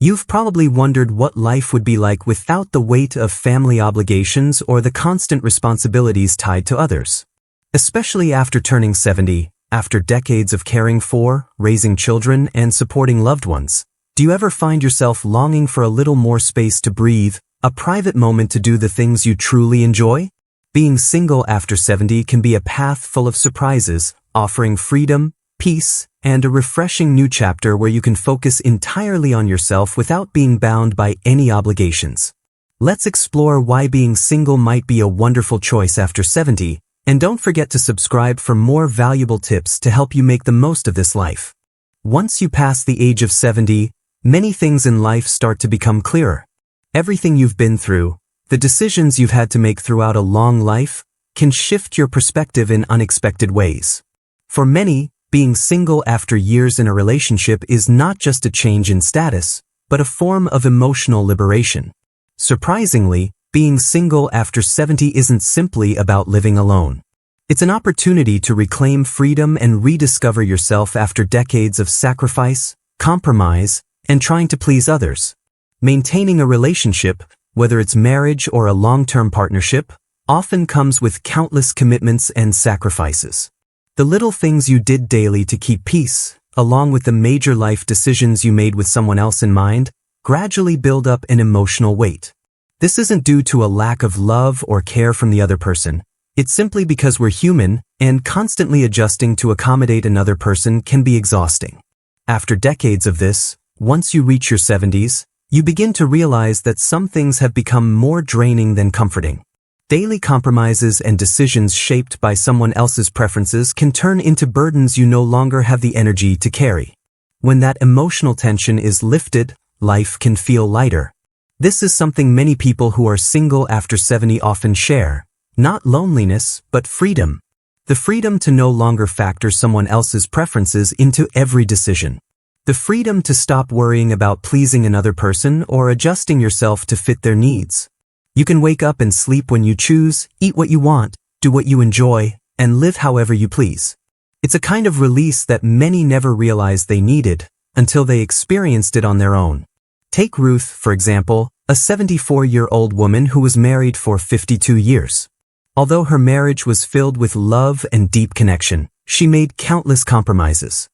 You've probably wondered what life would be like without the weight of family obligations or the constant responsibilities tied to others. Especially after turning 70, after decades of caring for, raising children, and supporting loved ones. Do you ever find yourself longing for a little more space to breathe, a private moment to do the things you truly enjoy? Being single after 70 can be a path full of surprises, offering freedom, peace, and a refreshing new chapter where you can focus entirely on yourself without being bound by any obligations. Let's explore why being single might be a wonderful choice after 70, and don't forget to subscribe for more valuable tips to help you make the most of this life. Once you pass the age of 70, many things in life start to become clearer. Everything you've been through, the decisions you've had to make throughout a long life, can shift your perspective in unexpected ways. For many, being single after years in a relationship is not just a change in status, but a form of emotional liberation. Surprisingly, being single after 70 isn't simply about living alone. It's an opportunity to reclaim freedom and rediscover yourself after decades of sacrifice, compromise, and trying to please others. Maintaining a relationship, whether it's marriage or a long-term partnership, often comes with countless commitments and sacrifices. The little things you did daily to keep peace, along with the major life decisions you made with someone else in mind, gradually build up an emotional weight. This isn't due to a lack of love or care from the other person. It's simply because we're human, and constantly adjusting to accommodate another person can be exhausting. After decades of this, once you reach your 70s, you begin to realize that some things have become more draining than comforting. Daily compromises and decisions shaped by someone else's preferences can turn into burdens you no longer have the energy to carry. When that emotional tension is lifted, life can feel lighter. This is something many people who are single after 70 often share. Not loneliness, but freedom. The freedom to no longer factor someone else's preferences into every decision. The freedom to stop worrying about pleasing another person or adjusting yourself to fit their needs. You can wake up and sleep when you choose, eat what you want, do what you enjoy, and live however you please. It's a kind of release that many never realized they needed, until they experienced it on their own. Take Ruth, for example, a 74-year-old woman who was married for 52 years. Although her marriage was filled with love and deep connection, she made countless compromises.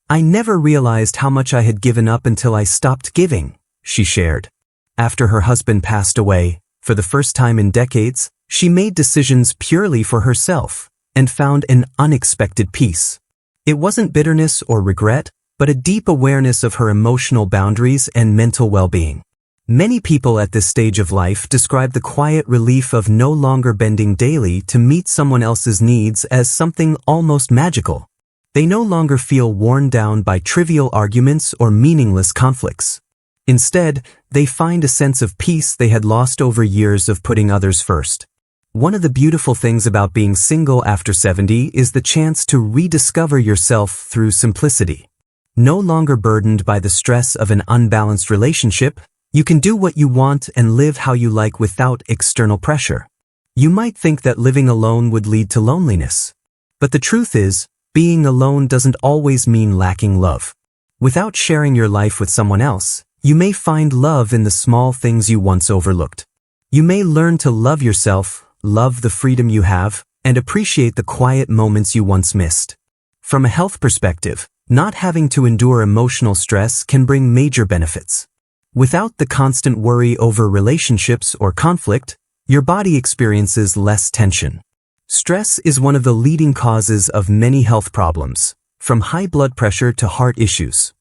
"I never realized how much I had given up until I stopped giving," she shared. After her husband passed away, for the first time in decades, she made decisions purely for herself and found an unexpected peace. It wasn't bitterness or regret, but a deep awareness of her emotional boundaries and mental well-being. Many people at this stage of life describe the quiet relief of no longer bending daily to meet someone else's needs as something almost magical. They no longer feel worn down by trivial arguments or meaningless conflicts. Instead, they find a sense of peace they had lost over years of putting others first. One of the beautiful things about being single after 70 is the chance to rediscover yourself through simplicity. No longer burdened by the stress of an unbalanced relationship, you can do what you want and live how you like without external pressure. You might think that living alone would lead to loneliness. But the truth is, being alone doesn't always mean lacking love. Without sharing your life with someone else, you may find love in the small things you once overlooked. You may learn to love yourself, love the freedom you have, and appreciate the quiet moments you once missed. From a health perspective, not having to endure emotional stress can bring major benefits. Without the constant worry over relationships or conflict, your body experiences less tension. Stress is one of the leading causes of many health problems, from high blood pressure to heart issues.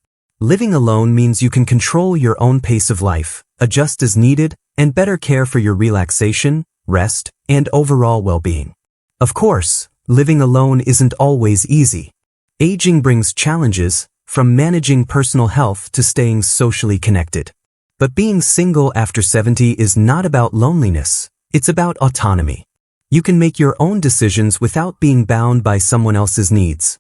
Living alone means you can control your own pace of life, adjust as needed, and better care for your relaxation, rest, and overall well-being. Of course, living alone isn't always easy. Aging brings challenges, from managing personal health to staying socially connected. But being single after 70 is not about loneliness, it's about autonomy. You can make your own decisions without being bound by someone else's needs.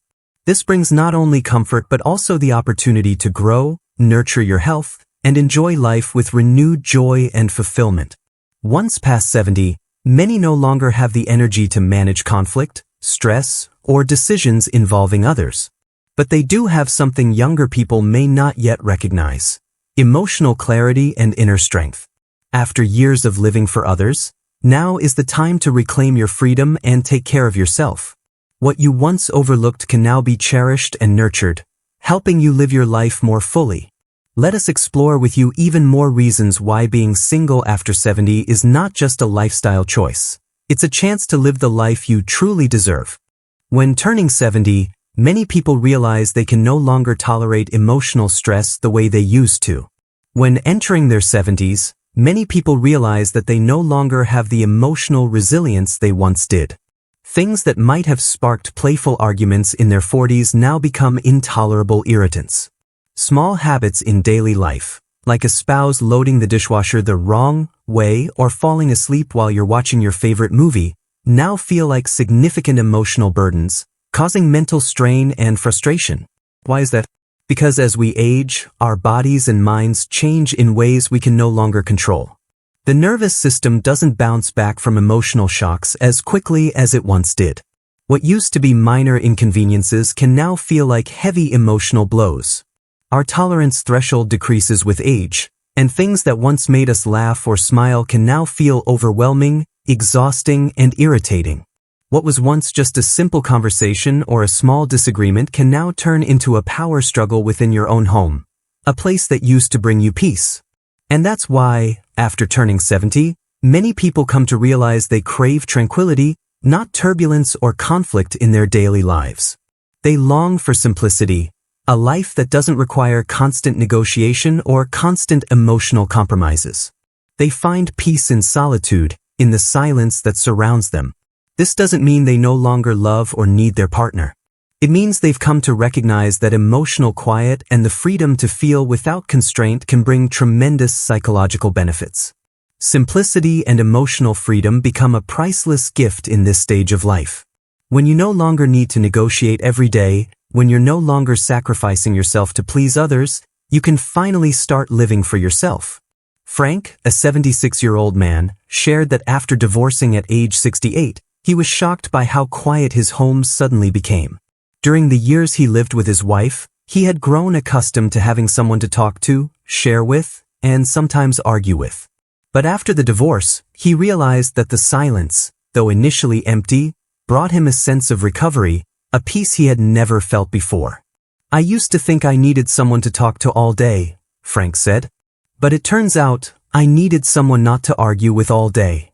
This brings not only comfort but also the opportunity to grow, nurture your health, and enjoy life with renewed joy and fulfillment. Once past 70, many no longer have the energy to manage conflict, stress, or decisions involving others. But they do have something younger people may not yet recognize: emotional clarity, and inner strength. After years of living for others, now is the time to reclaim your freedom and take care of yourself. What you once overlooked can now be cherished and nurtured, helping you live your life more fully. Let us explore with you even more reasons why being single after 70 is not just a lifestyle choice. It's a chance to live the life you truly deserve. When turning 70, many people realize they can no longer tolerate emotional stress the way they used to. When entering their 70s, many people realize that they no longer have the emotional resilience they once did. Things that might have sparked playful arguments in their 40s now become intolerable irritants. Small habits in daily life, like a spouse loading the dishwasher the wrong way or falling asleep while you're watching your favorite movie, now feel like significant emotional burdens, causing mental strain and frustration. Why is that? Because as we age, our bodies and minds change in ways we can no longer control. The nervous system doesn't bounce back from emotional shocks as quickly as it once did. What used to be minor inconveniences can now feel like heavy emotional blows. Our tolerance threshold decreases with age, and things that once made us laugh or smile can now feel overwhelming, exhausting, and irritating. What was once just a simple conversation or a small disagreement can now turn into a power struggle within your own home, a place that used to bring you peace. And that's why, after turning 70, many people come to realize they crave tranquility, not turbulence or conflict in their daily lives. They long for simplicity, a life that doesn't require constant negotiation or constant emotional compromises. They find peace in solitude, in the silence that surrounds them. This doesn't mean they no longer love or need their partner. It means they've come to recognize that emotional quiet and the freedom to feel without constraint can bring tremendous psychological benefits. Simplicity and emotional freedom become a priceless gift in this stage of life. When you no longer need to negotiate every day, when you're no longer sacrificing yourself to please others, you can finally start living for yourself. Frank, a 76-year-old man, shared that after divorcing at age 68, he was shocked by how quiet his home suddenly became. During the years he lived with his wife, he had grown accustomed to having someone to talk to, share with, and sometimes argue with. But after the divorce, he realized that the silence, though initially empty, brought him a sense of recovery, a peace he had never felt before. "I used to think I needed someone to talk to all day," Frank said. "But it turns out, I needed someone not to argue with all day."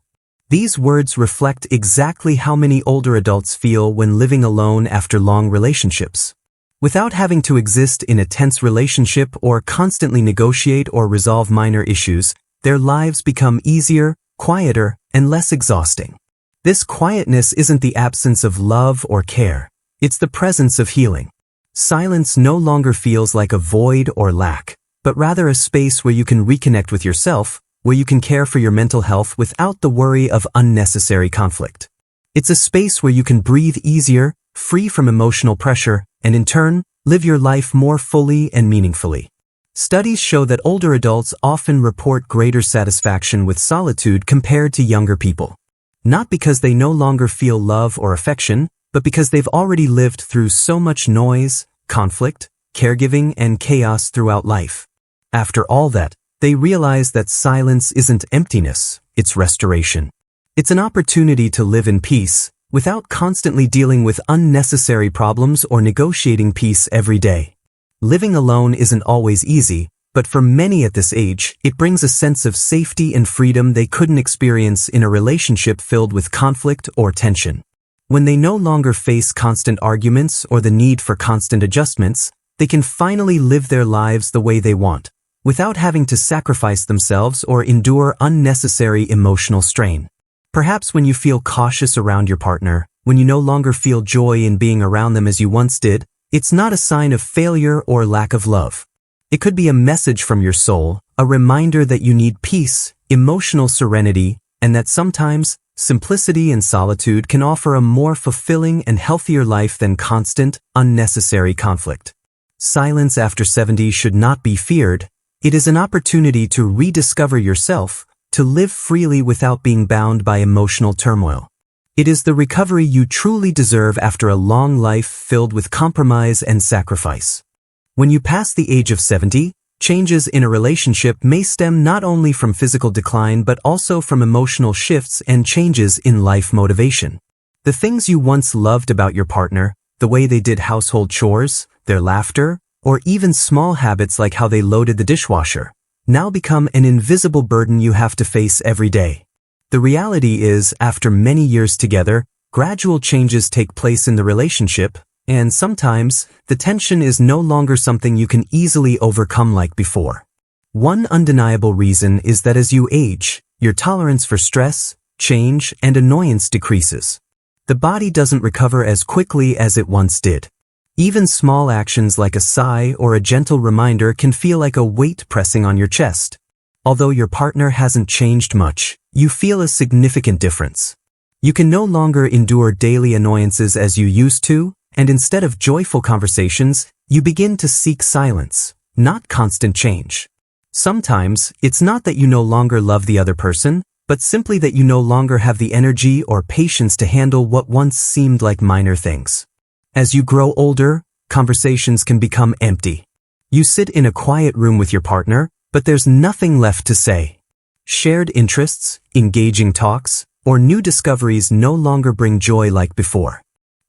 These words reflect exactly how many older adults feel when living alone after long relationships. Without having to exist in a tense relationship or constantly negotiate or resolve minor issues, their lives become easier, quieter, and less exhausting. This quietness isn't the absence of love or care. It's the presence of healing. Silence no longer feels like a void or lack, but rather a space where you can reconnect with yourself, where you can care for your mental health without the worry of unnecessary conflict. It's a space where you can breathe easier, free from emotional pressure, and in turn, live your life more fully and meaningfully. Studies show that older adults often report greater satisfaction with solitude compared to younger people. Not because they no longer feel love or affection, but because they've already lived through so much noise, conflict, caregiving, and chaos throughout life. After all that, they realize that silence isn't emptiness, it's restoration. It's an opportunity to live in peace, without constantly dealing with unnecessary problems or negotiating peace every day. Living alone isn't always easy, but for many at this age, it brings a sense of safety and freedom they couldn't experience in a relationship filled with conflict or tension. When they no longer face constant arguments or the need for constant adjustments, they can finally live their lives the way they want, without having to sacrifice themselves or endure unnecessary emotional strain. Perhaps when you feel cautious around your partner, when you no longer feel joy in being around them as you once did, it's not a sign of failure or lack of love. It could be a message from your soul, a reminder that you need peace, emotional serenity, and that sometimes, simplicity and solitude can offer a more fulfilling and healthier life than constant, unnecessary conflict. Silence after 70 should not be feared. It is an opportunity to rediscover yourself, to live freely without being bound by emotional turmoil. It is the recovery you truly deserve after a long life filled with compromise and sacrifice. When you pass the age of 70, Changes in a relationship may stem not only from physical decline but also from emotional shifts and changes in life motivation. The things you once loved about your partner, the way they did household chores, their laughter, or even small habits like how they loaded the dishwasher, now become an invisible burden you have to face every day. The reality is, after many years together, gradual changes take place in the relationship, and sometimes, the tension is no longer something you can easily overcome like before. One undeniable reason is that as you age, your tolerance for stress, change, and annoyance decreases. The body doesn't recover as quickly as it once did. Even small actions like a sigh or a gentle reminder can feel like a weight pressing on your chest. Although your partner hasn't changed much, you feel a significant difference. You can no longer endure daily annoyances as you used to, and instead of joyful conversations, you begin to seek silence, not constant change. Sometimes, it's not that you no longer love the other person, but simply that you no longer have the energy or patience to handle what once seemed like minor things. As you grow older, conversations can become empty. You sit in a quiet room with your partner, but there's nothing left to say. Shared interests, engaging talks, or new discoveries no longer bring joy like before.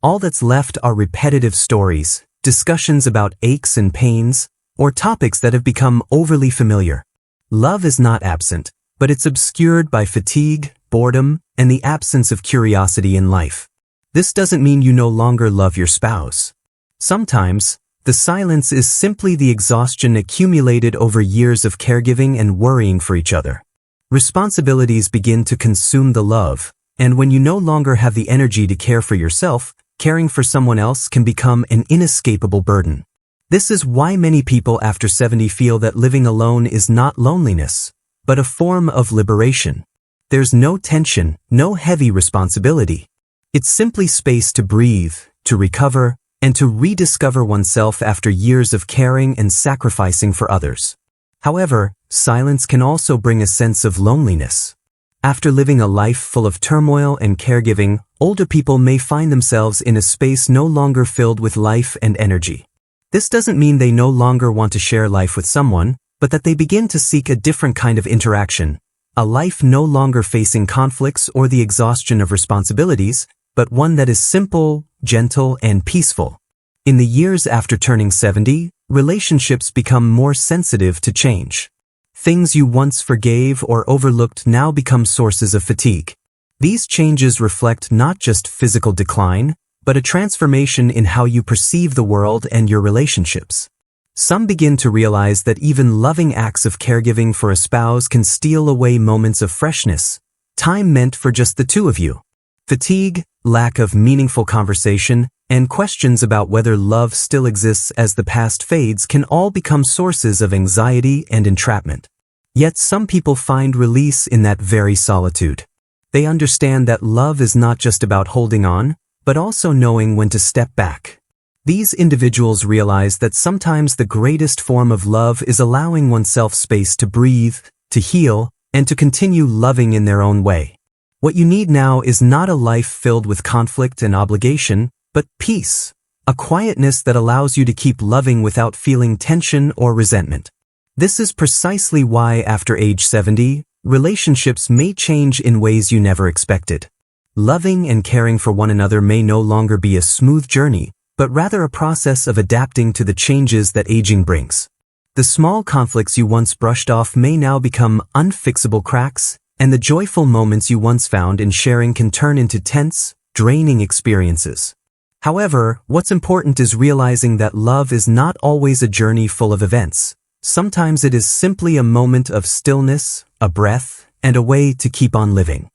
All that's left are repetitive stories, discussions about aches and pains, or topics that have become overly familiar. Love is not absent, but it's obscured by fatigue, boredom, and the absence of curiosity in life. This doesn't mean you no longer love your spouse. Sometimes, the silence is simply the exhaustion accumulated over years of caregiving and worrying for each other. Responsibilities begin to consume the love, and when you no longer have the energy to care for yourself, caring for someone else can become an inescapable burden. This is why many people after 70 feel that living alone is not loneliness, but a form of liberation. There's no tension, no heavy responsibility. It's simply space to breathe, to recover, and to rediscover oneself after years of caring and sacrificing for others. However, silence can also bring a sense of loneliness. After living a life full of turmoil and caregiving, older people may find themselves in a space no longer filled with life and energy. This doesn't mean they no longer want to share life with someone, but that they begin to seek a different kind of interaction, a life no longer facing conflicts or the exhaustion of responsibilities, but one that is simple, gentle, and peaceful. In the years after turning 70, relationships become more sensitive to change. Things you once forgave or overlooked now become sources of fatigue. These changes reflect not just physical decline, but a transformation in how you perceive the world and your relationships. Some begin to realize that even loving acts of caregiving for a spouse can steal away moments of freshness, time meant for just the two of you. Fatigue, lack of meaningful conversation, and questions about whether love still exists as the past fades can all become sources of anxiety and entrapment. Yet some people find release in that very solitude. They understand that love is not just about holding on, but also knowing when to step back. These individuals realize that sometimes the greatest form of love is allowing oneself space to breathe, to heal, and to continue loving in their own way. What you need now is not a life filled with conflict and obligation, but peace, a quietness that allows you to keep loving without feeling tension or resentment. This is precisely why after age 70, relationships may change in ways you never expected. Loving and caring for one another may no longer be a smooth journey, but rather a process of adapting to the changes that aging brings. The small conflicts you once brushed off may now become unfixable cracks, and the joyful moments you once found in sharing can turn into tense, draining experiences. However, what's important is realizing that love is not always a journey full of events. Sometimes it is simply a moment of stillness, a breath, and a way to keep on living.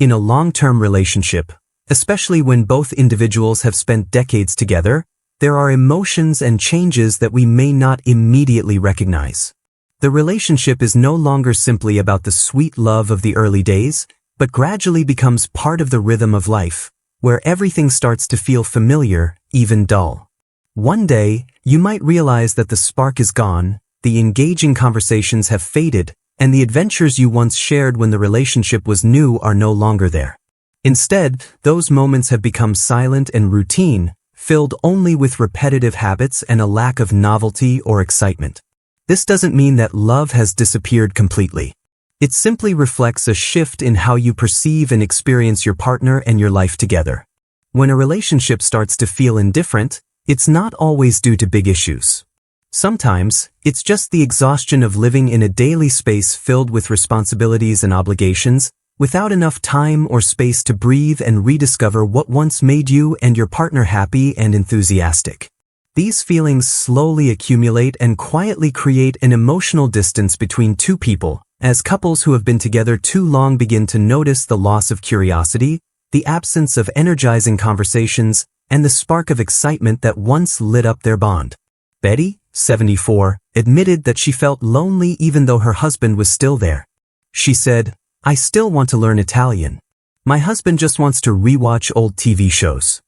In a long-term relationship, especially when both individuals have spent decades together, there are emotions and changes that we may not immediately recognize. The relationship is no longer simply about the sweet love of the early days, but gradually becomes part of the rhythm of life, where everything starts to feel familiar, even dull. One day, you might realize that the spark is gone, the engaging conversations have faded, and the adventures you once shared when the relationship was new are no longer there. Instead, those moments have become silent and routine, filled only with repetitive habits and a lack of novelty or excitement. This doesn't mean that love has disappeared completely. It simply reflects a shift in how you perceive and experience your partner and your life together. When a relationship starts to feel indifferent, it's not always due to big issues. Sometimes, it's just the exhaustion of living in a daily space filled with responsibilities and obligations, without enough time or space to breathe and rediscover what once made you and your partner happy and enthusiastic. These feelings slowly accumulate and quietly create an emotional distance between two people, as couples who have been together too long begin to notice the loss of curiosity, the absence of energizing conversations, and the spark of excitement that once lit up their bond. Betty, 74, admitted that she felt lonely even though her husband was still there. She said, "I still want to learn Italian. My husband just wants to rewatch old TV shows.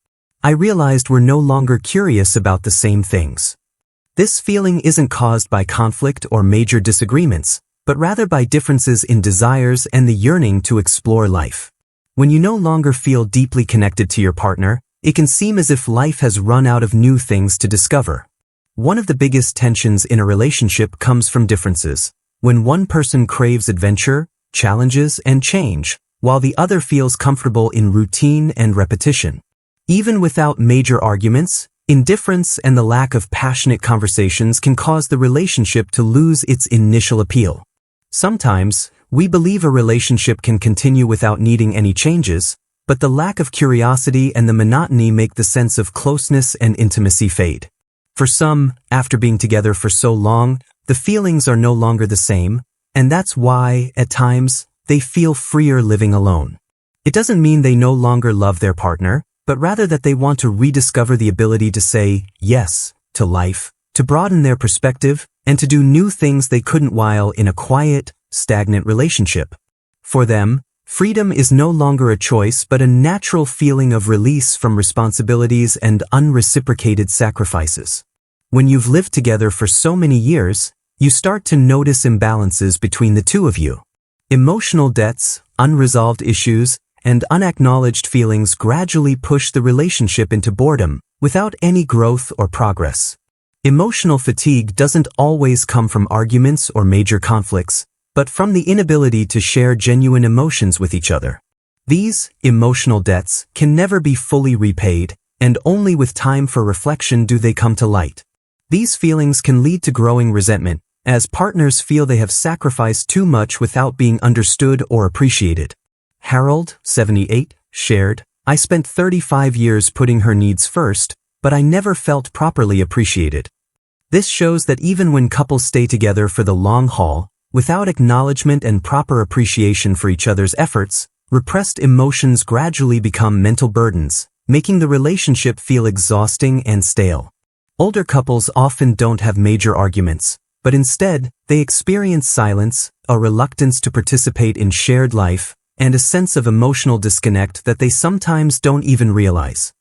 I realized we're no longer curious about the same things." This feeling isn't caused by conflict or major disagreements, but rather by differences in desires and the yearning to explore life. When you no longer feel deeply connected to your partner, it can seem as if life has run out of new things to discover. One of the biggest tensions in a relationship comes from differences. When one person craves adventure, challenges, and change, while the other feels comfortable in routine and repetition. Even without major arguments, indifference and the lack of passionate conversations can cause the relationship to lose its initial appeal. Sometimes, we believe a relationship can continue without needing any changes, but the lack of curiosity and the monotony make the sense of closeness and intimacy fade. For some, after being together for so long, the feelings are no longer the same, and that's why, at times, they feel freer living alone. It doesn't mean they no longer love their partner, but rather that they want to rediscover the ability to say yes to life, to broaden their perspective, and to do new things they couldn't while in a quiet, stagnant relationship. For them, freedom is no longer a choice but a natural feeling of release from responsibilities and unreciprocated sacrifices. When you've lived together for so many years, you start to notice imbalances between the two of you. Emotional debts, unresolved issues, and unacknowledged feelings gradually push the relationship into boredom, without any growth or progress. Emotional fatigue doesn't always come from arguments or major conflicts, but from the inability to share genuine emotions with each other. These emotional debts can never be fully repaid, and only with time for reflection do they come to light. These feelings can lead to growing resentment, as partners feel they have sacrificed too much without being understood or appreciated. Harold, 78, shared, "I spent 35 years putting her needs first, but I never felt properly appreciated." This shows that even when couples stay together for the long haul, without acknowledgement and proper appreciation for each other's efforts, repressed emotions gradually become mental burdens, making the relationship feel exhausting and stale. Older couples often don't have major arguments, but instead, they experience silence, a reluctance to participate in shared life, and a sense of emotional disconnect that they sometimes don't even realize.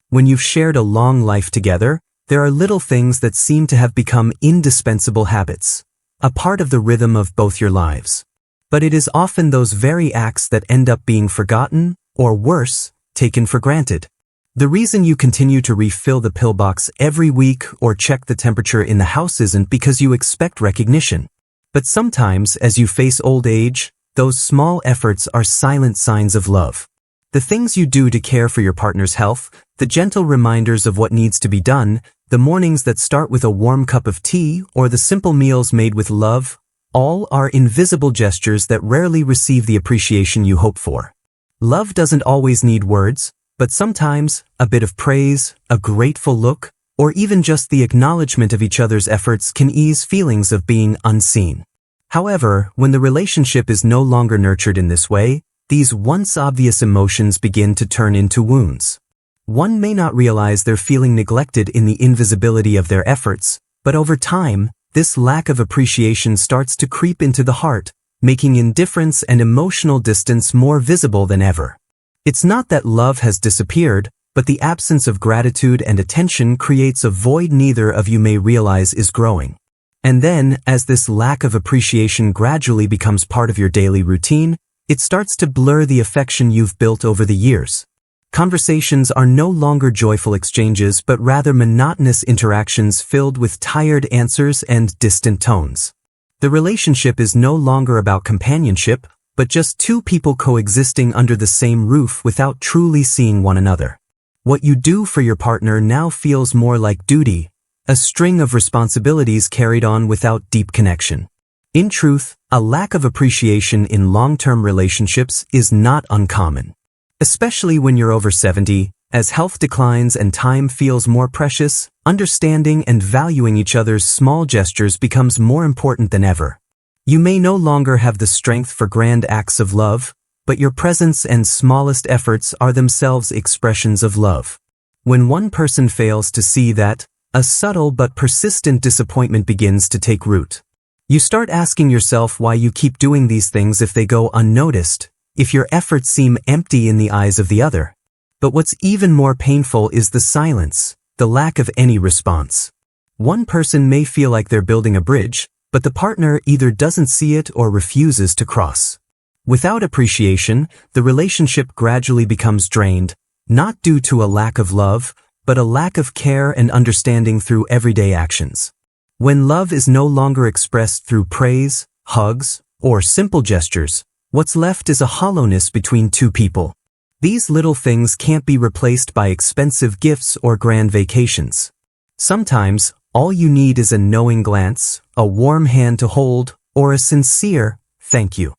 When you've shared a long life together, there are little things that seem to have become indispensable habits, a part of the rhythm of both your lives. But it is often those very acts that end up being forgotten, or worse, taken for granted. The reason you continue to refill the pillbox every week or check the temperature in the house isn't because you expect recognition. But sometimes, as you face old age, those small efforts are silent signs of love. The things you do to care for your partner's health, the gentle reminders of what needs to be done, the mornings that start with a warm cup of tea, or the simple meals made with love, all are invisible gestures that rarely receive the appreciation you hope for. Love doesn't always need words, but sometimes a bit of praise, a grateful look, or even just the acknowledgement of each other's efforts can ease feelings of being unseen. However, when the relationship is no longer nurtured in this way, these once obvious emotions begin to turn into wounds. One may not realize they're feeling neglected in the invisibility of their efforts, but over time, this lack of appreciation starts to creep into the heart, making indifference and emotional distance more visible than ever. It's not that love has disappeared, but the absence of gratitude and attention creates a void neither of you may realize is growing. And then, as this lack of appreciation gradually becomes part of your daily routine, it starts to blur the affection you've built over the years. Conversations are no longer joyful exchanges but rather monotonous interactions filled with tired answers and distant tones. The relationship is no longer about companionship, but just two people coexisting under the same roof without truly seeing one another. What you do for your partner now feels more like duty, a string of responsibilities carried on without deep connection. In truth, a lack of appreciation in long-term relationships is not uncommon. Especially when you're over 70, as health declines and time feels more precious, understanding and valuing each other's small gestures becomes more important than ever. You may no longer have the strength for grand acts of love, but your presence and smallest efforts are themselves expressions of love. When one person fails to see that, a subtle but persistent disappointment begins to take root. You start asking yourself why you keep doing these things if they go unnoticed, if your efforts seem empty in the eyes of the other. But what's even more painful is the silence, the lack of any response. One person may feel like they're building a bridge, but the partner either doesn't see it or refuses to cross. Without appreciation, the relationship gradually becomes drained, not due to a lack of love, but a lack of care and understanding through everyday actions. When love is no longer expressed through praise, hugs, or simple gestures, what's left is a hollowness between two people. These little things can't be replaced by expensive gifts or grand vacations. Sometimes, all you need is a knowing glance, a warm hand to hold, or a sincere, thank you.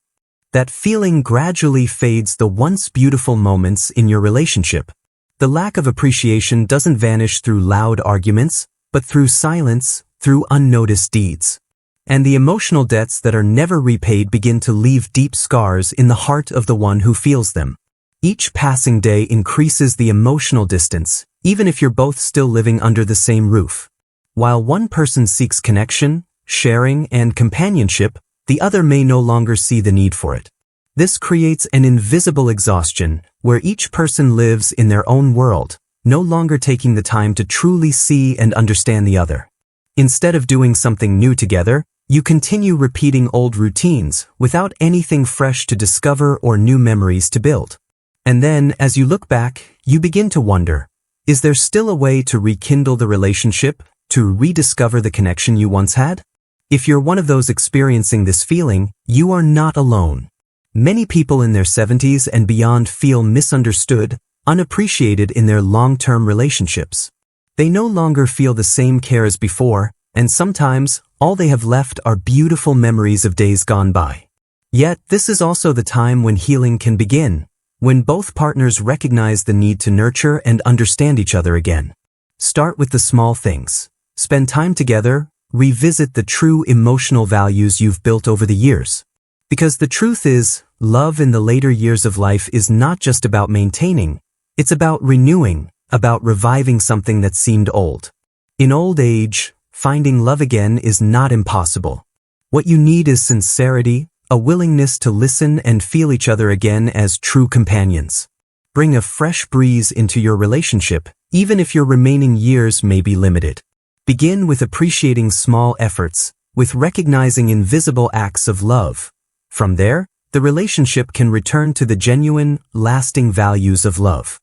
That feeling gradually fades the once beautiful moments in your relationship. The lack of appreciation doesn't vanish through loud arguments, but through silence, through unnoticed deeds. And the emotional debts that are never repaid begin to leave deep scars in the heart of the one who feels them. Each passing day increases the emotional distance, even if you're both still living under the same roof. While one person seeks connection, sharing, and companionship, the other may no longer see the need for it. This creates an invisible exhaustion, where each person lives in their own world, no longer taking the time to truly see and understand the other. Instead of doing something new together, you continue repeating old routines without anything fresh to discover or new memories to build. And then, as you look back, you begin to wonder, is there still a way to rekindle the relationship, to rediscover the connection you once had? If you're one of those experiencing this feeling, you are not alone. Many people in their 70s and beyond feel misunderstood, unappreciated in their long-term relationships. They no longer feel the same care as before, and sometimes, all they have left are beautiful memories of days gone by. Yet, this is also the time when healing can begin, when both partners recognize the need to nurture and understand each other again. Start with the small things. Spend time together, revisit the true emotional values you've built over the years. Because the truth is, love in the later years of life is not just about maintaining, it's about renewing, about reviving something that seemed old. In old age, finding love again is not impossible. What you need is sincerity, a willingness to listen and feel each other again as true companions. Bring a fresh breeze into your relationship, even if your remaining years may be limited. Begin with appreciating small efforts, with recognizing invisible acts of love. From there, the relationship can return to the genuine, lasting values of love.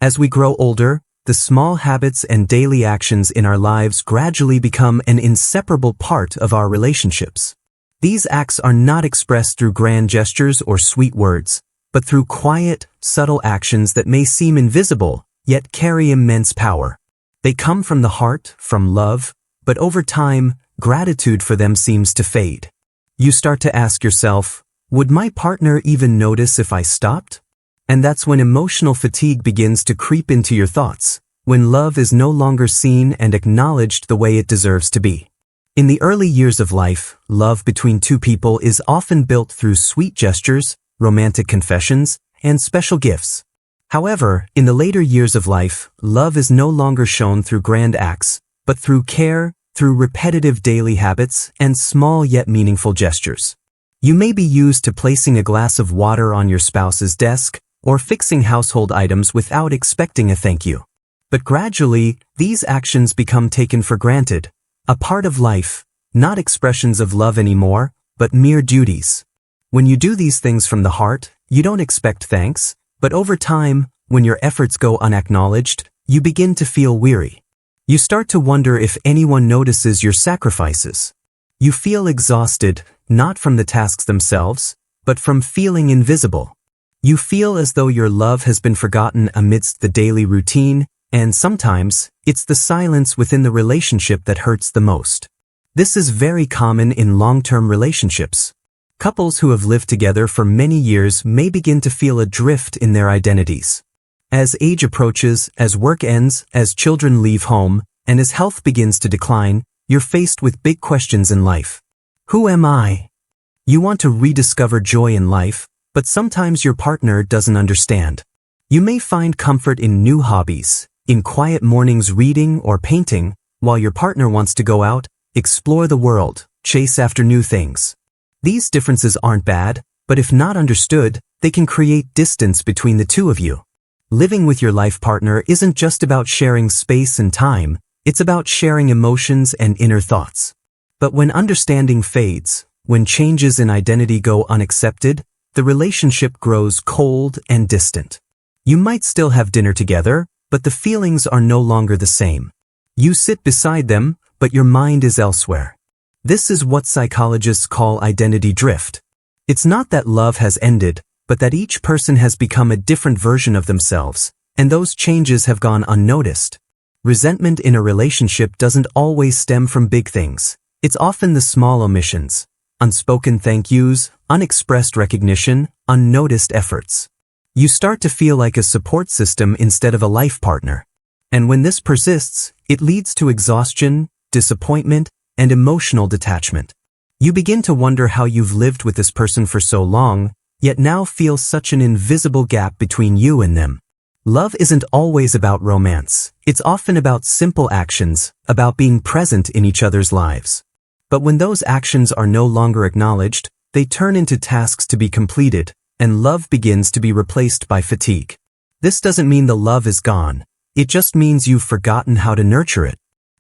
As we grow older, the small habits and daily actions in our lives gradually become an inseparable part of our relationships. These acts are not expressed through grand gestures or sweet words, but through quiet, subtle actions that may seem invisible, yet carry immense power. They come from the heart, from love, but over time, gratitude for them seems to fade. You start to ask yourself, would my partner even notice if I stopped? And that's when emotional fatigue begins to creep into your thoughts, when love is no longer seen and acknowledged the way it deserves to be. In the early years of life, love between two people is often built through sweet gestures, romantic confessions, and special gifts. However, in the later years of life, love is no longer shown through grand acts, but through care, through repetitive daily habits, and small yet meaningful gestures. You may be used to placing a glass of water on your spouse's desk, or fixing household items without expecting a thank you. But gradually, these actions become taken for granted, a part of life, not expressions of love anymore, but mere duties. When you do these things from the heart, you don't expect thanks, but over time, when your efforts go unacknowledged, you begin to feel weary. You start to wonder if anyone notices your sacrifices. You feel exhausted, not from the tasks themselves, but from feeling invisible. You feel as though your love has been forgotten amidst the daily routine, and sometimes, it's the silence within the relationship that hurts the most. This is very common in long-term relationships. Couples who have lived together for many years may begin to feel adrift in their identities. As age approaches, as work ends, as children leave home, and as health begins to decline, you're faced with big questions in life. Who am I? You want to rediscover joy in life, but sometimes your partner doesn't understand. You may find comfort in new hobbies, in quiet mornings reading or painting, while your partner wants to go out, explore the world, chase after new things. These differences aren't bad, but if not understood, they can create distance between the two of you. Living with your life partner isn't just about sharing space and time, it's about sharing emotions and inner thoughts. But when understanding fades, when changes in identity go unaccepted, the relationship grows cold and distant. You might still have dinner together, but the feelings are no longer the same. You sit beside them, but your mind is elsewhere. This is what psychologists call identity drift. It's not that love has ended, but that each person has become a different version of themselves, and those changes have gone unnoticed. Resentment in a relationship doesn't always stem from big things. It's often the small omissions, unspoken thank yous, unexpressed recognition, unnoticed efforts. You start to feel like a support system instead of a life partner. And when this persists, it leads to exhaustion, disappointment, and emotional detachment. You begin to wonder how you've lived with this person for so long, yet now feel such an invisible gap between you and them. Love isn't always about romance. It's often about simple actions, about being present in each other's lives. But when those actions are no longer acknowledged, they turn into tasks to be completed, and love begins to be replaced by fatigue. This doesn't mean the love is gone. It just means you've forgotten how to nurture it.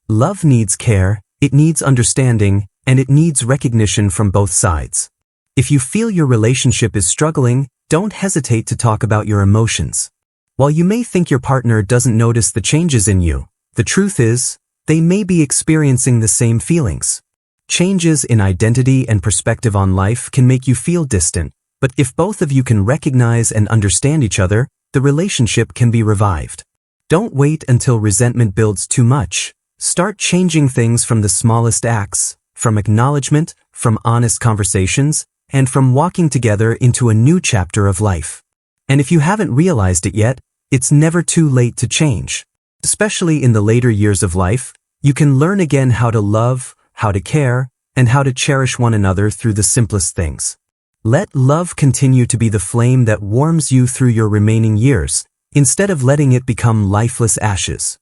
Love needs care, it needs understanding, and it needs recognition from both sides. If you feel your relationship is struggling, don't hesitate to talk about your emotions. While you may think your partner doesn't notice the changes in you, the truth is, they may be experiencing the same feelings. Changes in identity and perspective on life can make you feel distant, but if both of you can recognize and understand each other, the relationship can be revived. Don't wait until resentment builds too much. Start changing things from the smallest acts, from acknowledgement, from honest conversations, and from walking together into a new chapter of life. And if you haven't realized it yet, it's never too late to change. Especially in the later years of life, you can learn again how to love, how to care, and how to cherish one another through the simplest things. Let love continue to be the flame that warms you through your remaining years, instead of letting it become lifeless ashes.